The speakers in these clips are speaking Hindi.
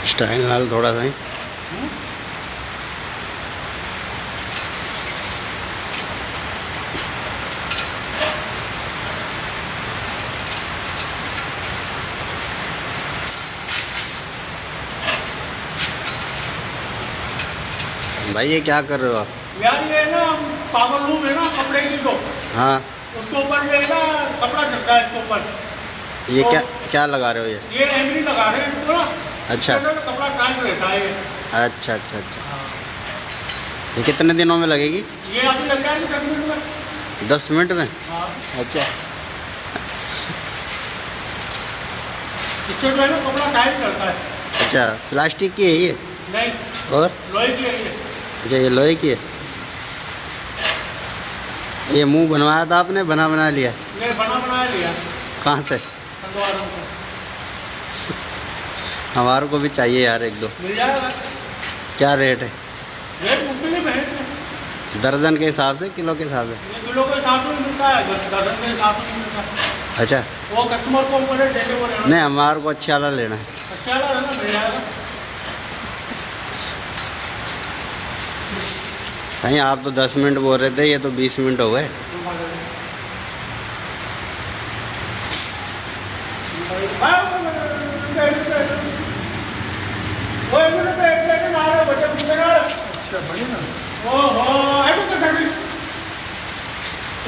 स्टाइल नाल थोड़ा सा ही। भाई ये क्या कर रहे हो आप? यार ये ना पावर लूम है ना कपड़े की, तो हाँ, उसके ऊपर ये ना कपड़ा चढ़ता है इसके ऊपर। ये तो क्या क्या लगा रहे हो ये? ये एमरी लगा रहे हैं इसको ना। अच्छा तो कपड़ा टाइट रहता है ये। अच्छा अच्छा अच्छा। ये कितने दिनों में लगेगी? ये अभी लग जाएगी 10 मिनट में। 10 मिनट में? हाँ, अच्छा इससे जो है ना कपड़ा टाइट करता है। अच्छा। प्लास्टिक की है ये? नहीं, और लोहे की है ये। अच्छा, ये लोहे की है। ये मुंह बनवाया था आपने, बना लिया? ये बना बनाया लिया कहाँ से? हंदवारों से। हमारे को भी चाहिए यार एक दो। मिल जाएगा। क्या रेट है? रेट मुश्किल है। दर्जन के हिसाब से, किलो के हिसाब से? ये किलो के हिसाब से मिलता है, दर्जन के हिसाब से मिलता है। अच्छा, वो कस्टमर को ऊपर देने को नहीं हमारे को अच्छा वाला लेना है। अच्छा वाला है ना, मिल जाएगा। कहीं आप तो 10 मिनट बोल रहे थे, ये तो 20 मिनट हो गए।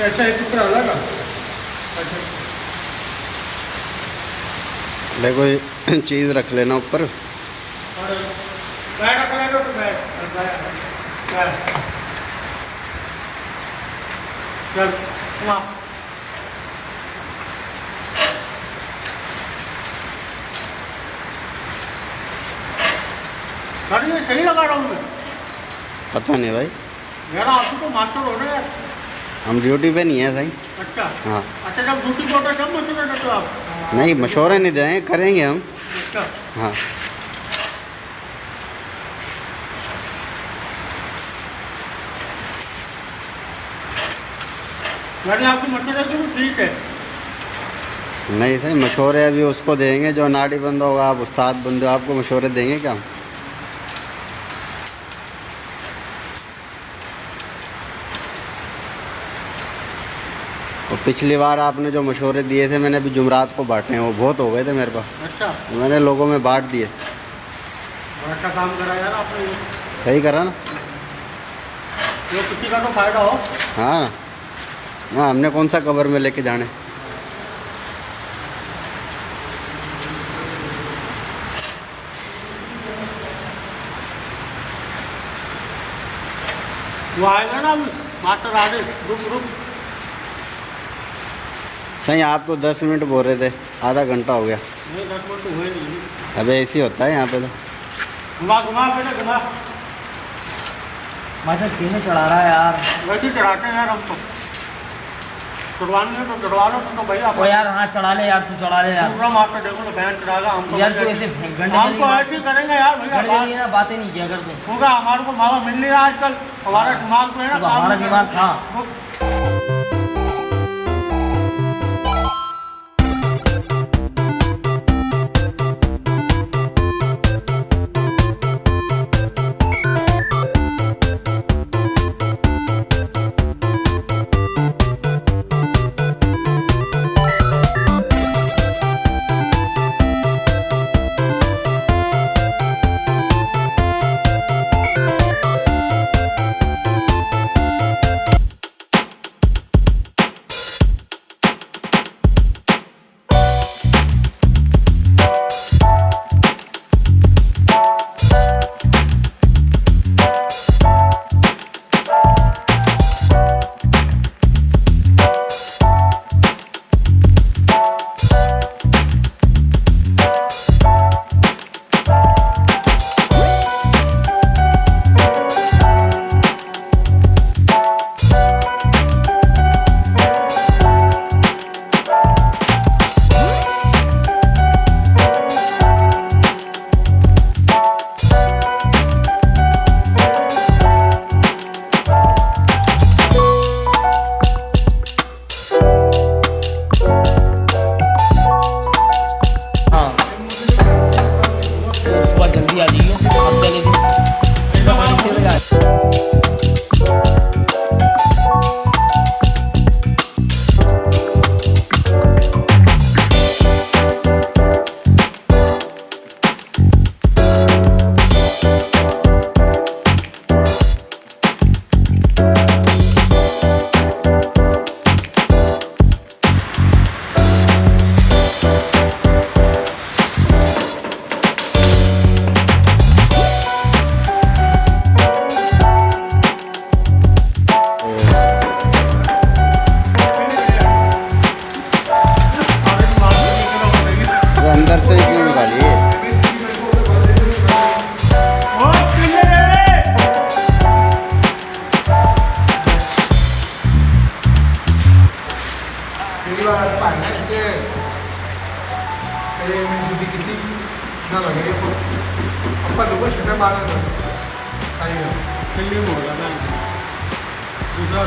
अच्छा, एक टुकड़ा अलग। अच्छा, ले कोई चीज़ रख लेना ऊपर। और बैग रख लेना तो बैग। चल वहाँ गाड़ी में सही लगा रहा हूँ मैं। पता नहीं भाई, यार आप तो मास्टर हो रहे हैं। हम ड्यूटी पे नहीं है सही। अच्छा हाँ, अच्छा, जब ड्यूटी पे होता है तब मशवरा देते हो आप? नहीं मशवरे नहीं देंगे, करेंगे हम। अच्छा, हाँ, यानी आपको मशवरा तो ठीक है। नहीं सही मशवरे अभी उसको देंगे जो नाड़ी बंदा होगा। आप उस्ताद बंदे हो, आपको मशवरे देंगे क्या हम? और पिछली बार आपने जो मशवरे दिए थे, मैंने अभी जुमरात को बांटे हैं, वो बहुत हो गए थे मेरे पास। अच्छा, मैंने लोगों में बांट दिए। बड़ा अच्छा काम करा यार आपने। सही करा ना? जो किसी का तो फायदा हो। हाँ हाँ, हमने कौन सा कबर में लेके जाने। वो आएगा ना अभी मास्टर आदेश, रुक। सही, आप तो 10 मिनट बोल रहे थे, आधा घंटा हो गया। नहीं, 10 मिनट तो हुए नहीं। अबे ऐसे ही होता है यहाँ पे तो। घुमा पहले घुमा। मास्टर किसने चढ़ा रहा है यार? वैसे ही चढ़ाते हैं यार हम तो। चढ़वाने तो चढ़वा लो तो भैया। ओ यार हाँ चढ़ा ले यार, तू चढ़ा ले यार। दूसरा मास्टर देखो तो बहन चढ़ागा हमको। यार तू ऐसे घंटे हमको ऐसे ही करेंगे यार भैया। ना बातें नहीं किया करते। होगा, हमारे को मावा मिल नहीं रहा आजकल। हमारा दिमाग तो है ना, हमारा दिमाग था। ये मेरी सीधी कितनी ना लगे अपन लोगों छठे मारा बस आई फिल्म हो गया मैं दूसरा